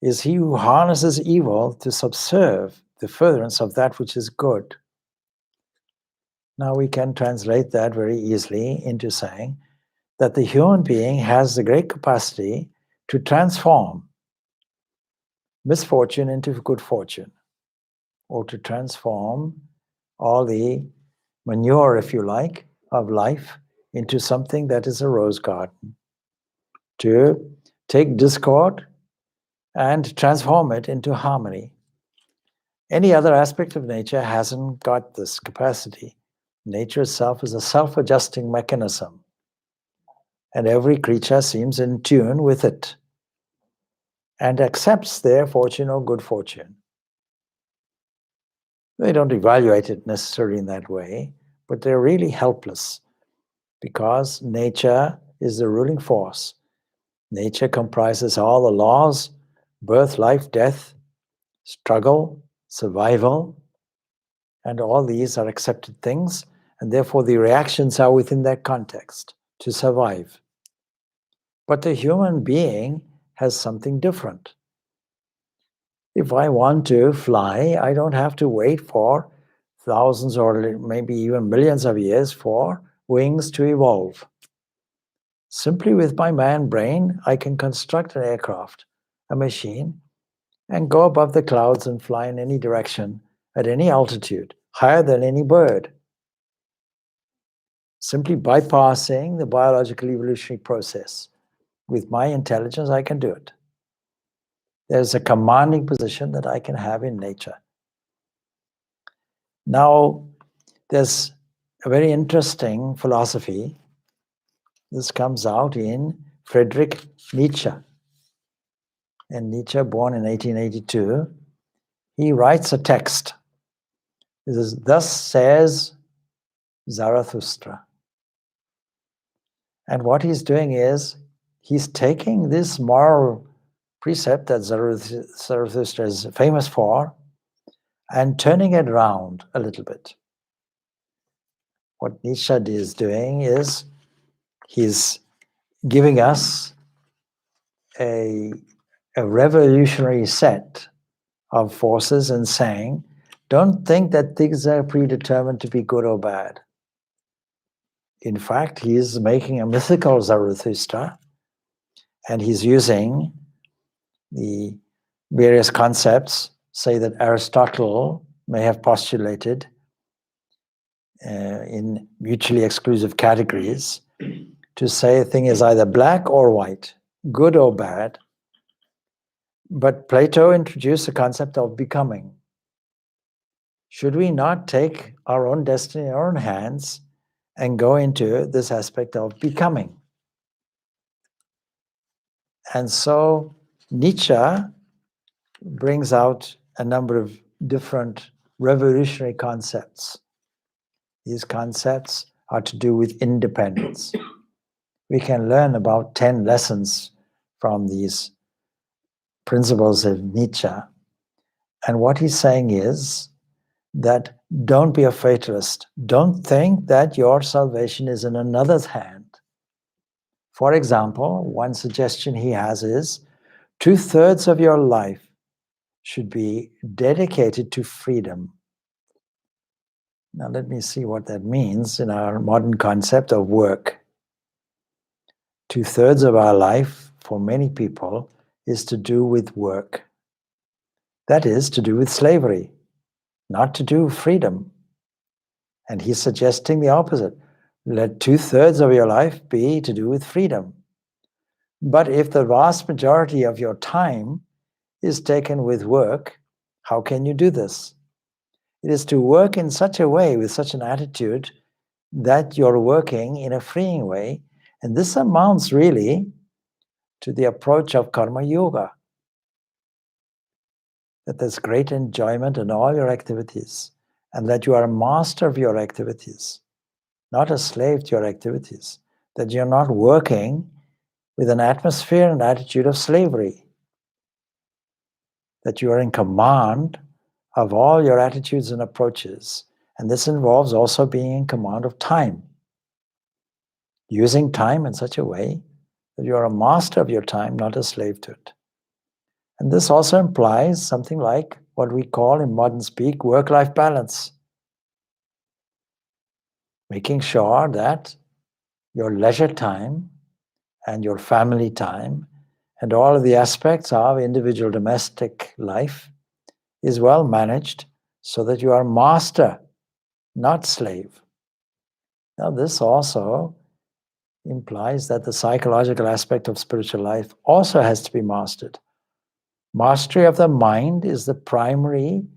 is he who harnesses evil to subserve the furtherance of that which is good. Now we can translate that very easily into saying that the human being has the great capacity to transform misfortune into good fortune, or to transform all the manure, if you like, of life into something that is a rose garden, to take discord and transform it into harmony. Any other aspect of nature hasn't got this capacity. Nature itself is a self-adjusting mechanism, and every creature seems in tune with it and accepts their fortune or good fortune. They don't evaluate it necessarily in that way, but they're really helpless because nature is the ruling force. Nature comprises all the laws: birth, life, death, struggle, survival, and all these are accepted things, and therefore the reactions are within that context to survive. But the human being has something different. If I want to fly, I don't have to wait for thousands or maybe even millions of years for wings to evolve. Simply with my man brain, I can construct an aircraft, a machine, and go above the clouds and fly in any direction, at any altitude, higher than any bird. Simply bypassing the biological evolutionary process. With my intelligence, I can do it. There's a commanding position that I can have in nature. Now, there's a very interesting philosophy. This comes out in Friedrich Nietzsche. And Nietzsche, born in 1882, he writes a text. This is, "Thus says Zarathustra." And what he's doing is, he's taking this moral precept that Zarathustra is famous for and turning it around a little bit. What Nietzsche is doing is, he's giving us a revolutionary set of forces and saying, don't think that things are predetermined to be good or bad. In fact, he is making a mythical Zarathustra, and he's using the various concepts, say that Aristotle may have postulated in mutually exclusive categories, to say a thing is either black or white, good or bad. But Plato introduced the concept of becoming. Should we not take our own destiny in our own hands and go into this aspect of becoming? And so Nietzsche brings out a number of different revolutionary concepts. These concepts are to do with independence. We can learn about 10 lessons from these principles of Nietzsche. And what he's saying is that don't be a fatalist. Don't think that your salvation is in another's hand. For example, one suggestion he has is 2/3 of your life should be dedicated to freedom. Now let me see what that means in our modern concept of work. 2/3 of our life, for many people, is to do with work. That is, to do with slavery, not to do with freedom. And he's suggesting the opposite. Let 2/3 of your life be to do with freedom. But if the vast majority of your time is taken with work, how can you do this? It is to work in such a way, with such an attitude, that you're working in a freeing way. And this amounts really to the approach of karma yoga. That there's great enjoyment in all your activities, and that you are a master of your activities, not a slave to your activities. That you're not working with an atmosphere and attitude of slavery. That you are in command of all your attitudes and approaches. And this involves also being in command of time. Using time in such a way that you are a master of your time, not a slave to it. And this also implies something like what we call in modern speak work-life balance. Making sure that your leisure time and your family time and all of the aspects of individual domestic life is well managed so that you are master, not slave. Now this also implies that the psychological aspect of spiritual life also has to be mastered. Mastery of the mind is the primary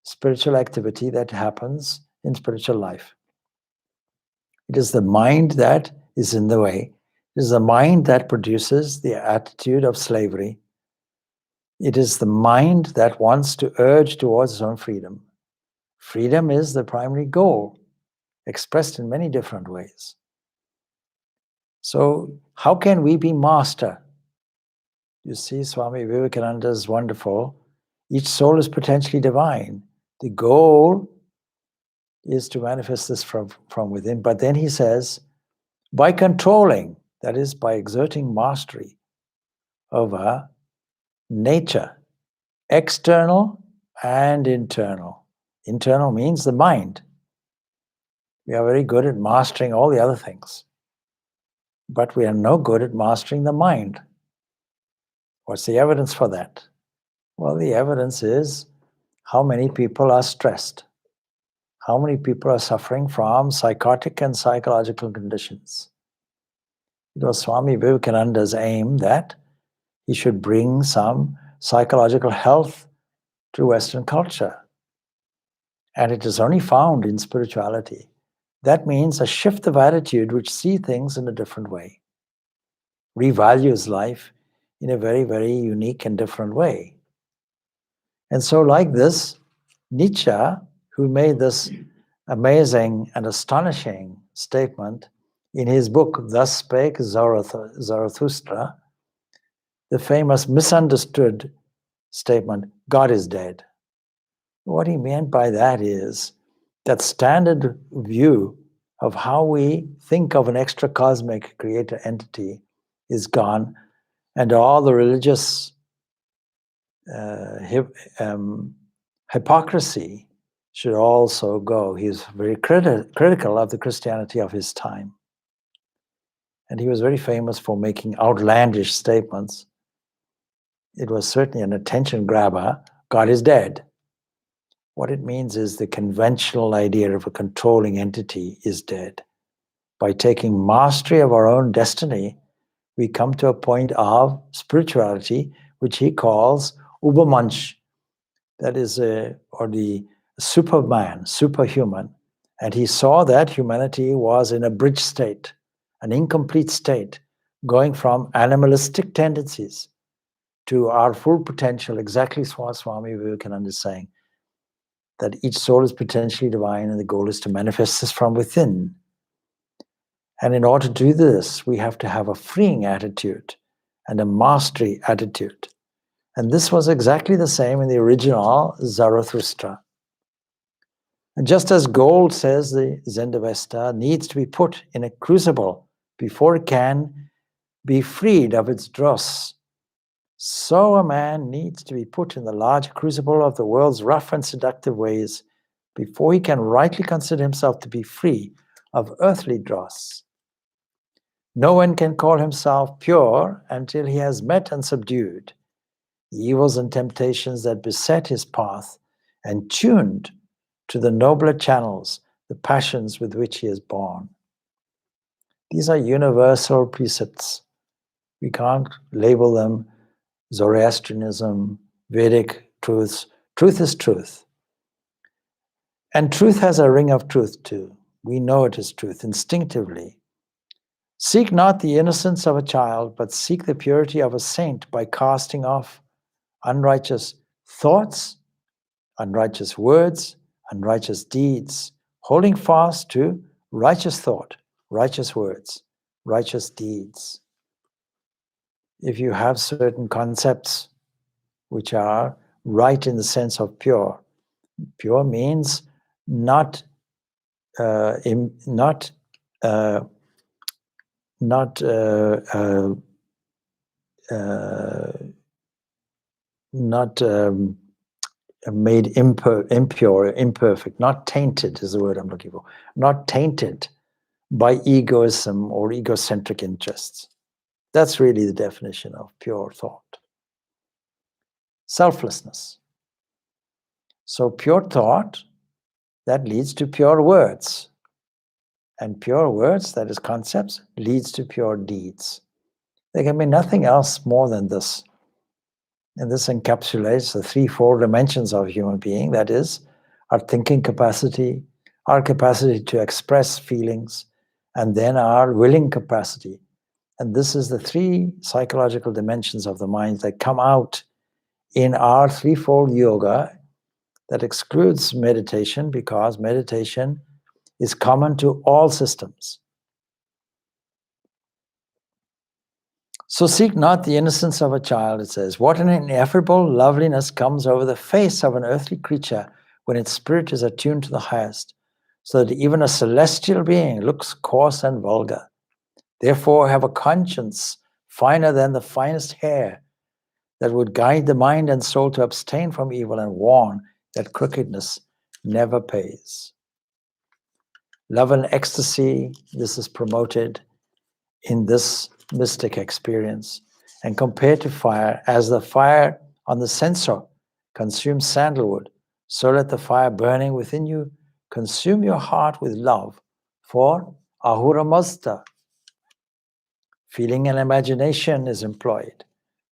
spiritual activity that happens in spiritual life. It is the mind that is in the way. It is the mind that produces the attitude of slavery. It is the mind that wants to urge towards its own freedom. Freedom is the primary goal, expressed in many different ways. So how can we be master? You see, Swami Vivekananda is wonderful. Each soul is potentially divine. The goal is to manifest this from within. But then he says, by controlling, that is, by exerting mastery over nature, external and internal. Internal means the mind. We are very good at mastering all the other things, but we are no good at mastering the mind. What's the evidence for that? Well, the evidence is how many people are stressed, how many people are suffering from psychotic and psychological conditions. It was Swami Vivekananda's aim that he should bring some psychological health to Western culture. And it is only found in spirituality. That means a shift of attitude which sees things in a different way, revalues life in a very, very unique and different way. And so like this, Nietzsche, who made this amazing and astonishing statement in his book, Thus Spake Zarathustra, the famous misunderstood statement, God is dead. What he meant by that is that standard view of how we think of an extra-cosmic creator entity is gone, and all the religious hypocrisy should also go. He's very critical of the Christianity of his time. And he was very famous for making outlandish statements. It was certainly an attention grabber. God is dead. What it means is the conventional idea of a controlling entity is dead. By taking mastery of our own destiny, we come to a point of spirituality, which he calls Ubermensch. That is, or the Superman, superhuman. And he saw that humanity was in a bridge state, an incomplete state, going from animalistic tendencies to our full potential, exactly what Swami Vivekananda is saying, that each soul is potentially divine and the goal is to manifest this from within. And in order to do this, we have to have a freeing attitude and a mastery attitude. And this was exactly the same in the original Zarathustra. And just as gold, says the Zendavesta, needs to be put in a crucible before it can be freed of its dross. So a man needs to be put in the large crucible of the world's rough and seductive ways before he can rightly consider himself to be free of earthly dross. No one can call himself pure until he has met and subdued the evils and temptations that beset his path and tuned to the nobler channels the passions with which he is born. These are universal precepts. We can't label them Zoroastrianism, Vedic truths. Truth is truth. And truth has a ring of truth too. We know it is truth instinctively. Seek not the innocence of a child, but seek the purity of a saint by casting off unrighteous thoughts, unrighteous words, unrighteous deeds, holding fast to righteous thought, righteous words, righteous deeds. If you have certain concepts which are right in the sense of pure, pure means not made impure, imperfect, not tainted is the word I'm looking for, not tainted by egoism or egocentric interests. That's really the definition of pure thought. Selflessness. So pure thought, that leads to pure words. And pure words, that is concepts, leads to pure deeds. There can be nothing else more than this. And this encapsulates the threefold dimensions of a human being, that is, our thinking capacity, our capacity to express feelings, and then our willing capacity. And this is the three psychological dimensions of the mind that come out in our threefold yoga that excludes meditation, because meditation is common to all systems. So seek not the innocence of a child, it says. What an ineffable loveliness comes over the face of an earthly creature when its spirit is attuned to the highest, so that even a celestial being looks coarse and vulgar. Therefore have a conscience finer than the finest hair, that would guide the mind and soul to abstain from evil and warn that crookedness never pays. Love and ecstasy, this is promoted in this mystic experience, and compared to fire, as the fire on the censer consumes sandalwood, so let the fire burning within you consume your heart with love for Ahura Mazda. Feeling and imagination is employed.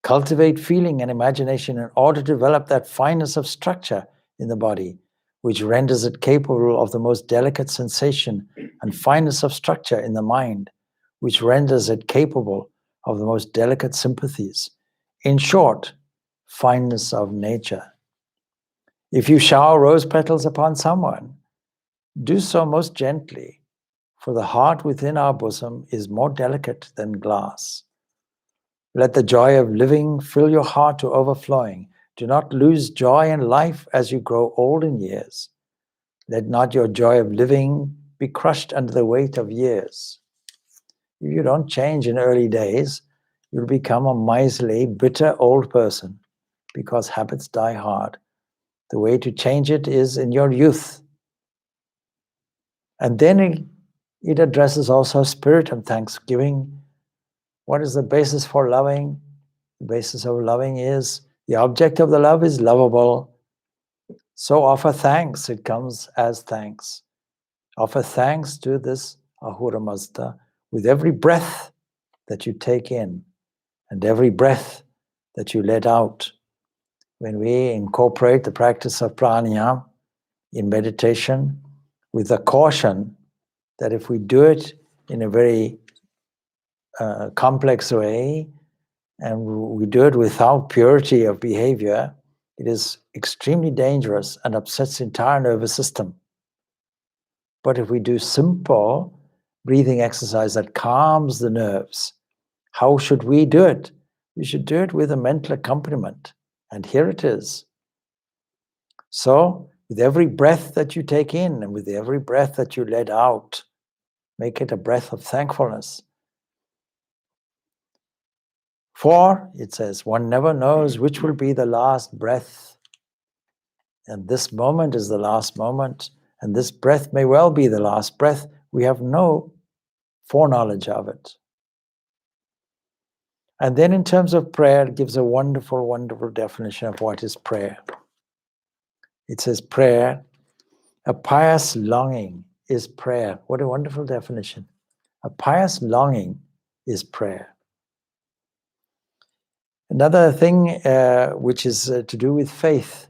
Cultivate feeling and imagination in order to develop that fineness of structure in the body, which renders it capable of the most delicate sensation, and fineness of structure in the mind, which renders it capable of the most delicate sympathies. In short, fineness of nature. If you shower rose petals upon someone, do so most gently, for the heart within our bosom is more delicate than glass. Let the joy of living fill your heart to overflowing. Do not lose joy in life as you grow old in years. Let not your joy of living be crushed under the weight of years. If you don't change in early days, you'll become a miserly, bitter old person, because habits die hard. The way to change it is in your youth. And then it addresses also spirit and thanksgiving. What is the basis for loving? The basis of loving is the object of the love is lovable. So offer thanks, it comes as thanks. Offer thanks to this Ahura Mazda with every breath that you take in and every breath that you let out. When we incorporate the practice of pranayama in meditation with the caution that if we do it in a very complex way, and we do it without purity of behavior, it is extremely dangerous and upsets the entire nervous system. But if we do simple breathing exercise that calms the nerves, how should we do it? We should do it with a mental accompaniment. And here it is. So, with every breath that you take in and with every breath that you let out, make it a breath of thankfulness. For, it says, one never knows which will be the last breath. And this moment is the last moment. And this breath may well be the last breath. We have no foreknowledge of it. And then in terms of prayer, it gives a wonderful, wonderful definition of what is prayer. It says prayer, a pious longing is prayer. What a wonderful definition. A pious longing is prayer. Another thing which is to do with faith,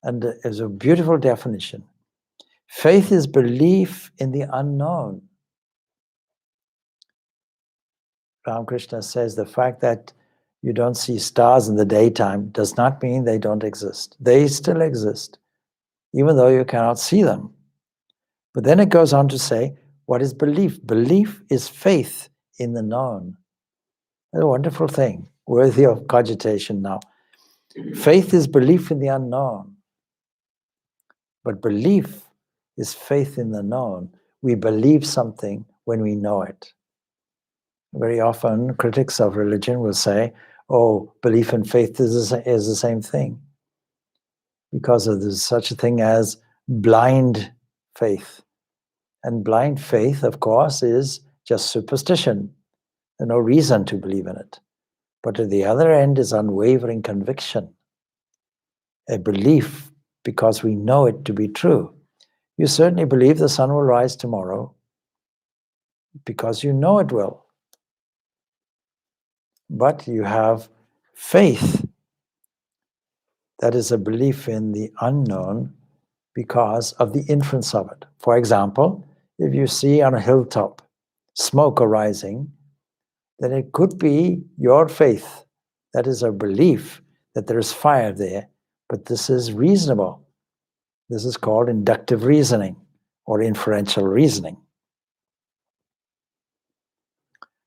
and is a beautiful definition. Faith is belief in the unknown. Ramakrishna says the fact that you don't see stars in the daytime does not mean they don't exist. They still exist, even though you cannot see them. But then it goes on to say, what is belief? Belief is faith in the known. That's a wonderful thing, worthy of cogitation now. Faith is belief in the unknown. But belief is faith in the known. We believe something when we know it. Very often, critics of religion will say, oh, belief and faith is the same thing. Because there's such a thing as blind faith. And blind faith, of course, is just superstition. There's no reason to believe in it. But at the other end is unwavering conviction. A belief because we know it to be true. You certainly believe the sun will rise tomorrow because you know it will. But you have faith. That is a belief in the unknown because of the inference of it. For example, if you see on a hilltop smoke arising, then it could be your faith. That is a belief that there is fire there, but this is reasonable. This is called inductive reasoning or inferential reasoning.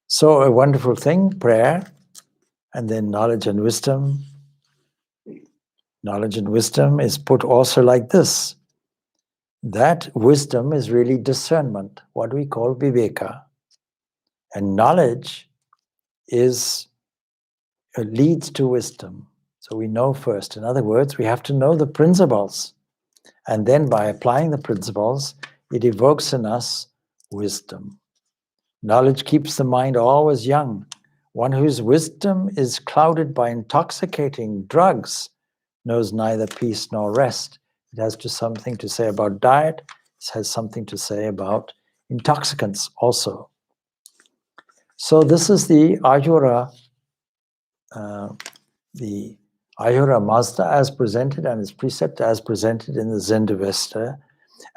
So a wonderful thing, prayer, and then knowledge and wisdom. Knowledge and wisdom is put also like this. That wisdom is really discernment, what we call viveka. And knowledge leads to wisdom. So we know first. In other words, we have to know the principles. And then by applying the principles, it evokes in us wisdom. Knowledge keeps the mind always young. One whose wisdom is clouded by intoxicating drugs knows neither peace nor rest. It has something to say about diet. It has something to say about intoxicants also. So this is the Ayura Mazda as presented and its precept as presented in the Zendavesta,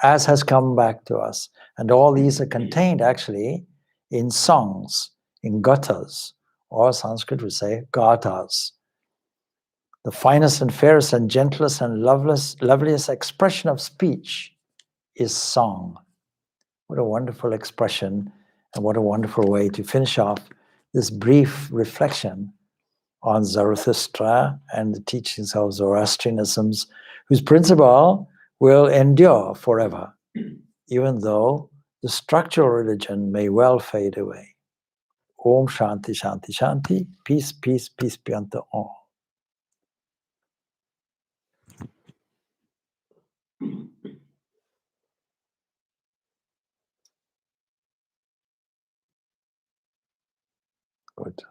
as has come back to us. And all these are contained actually in songs, in gathas, or Sanskrit would say gathas. The finest and fairest and gentlest and loveliest expression of speech is song. What a wonderful expression, and what a wonderful way to finish off this brief reflection on Zarathustra and the teachings of Zoroastrianism, whose principle will endure forever, even though the structural religion may well fade away. Om Shanti Shanti Shanti. Peace, peace, peace be unto all. Good.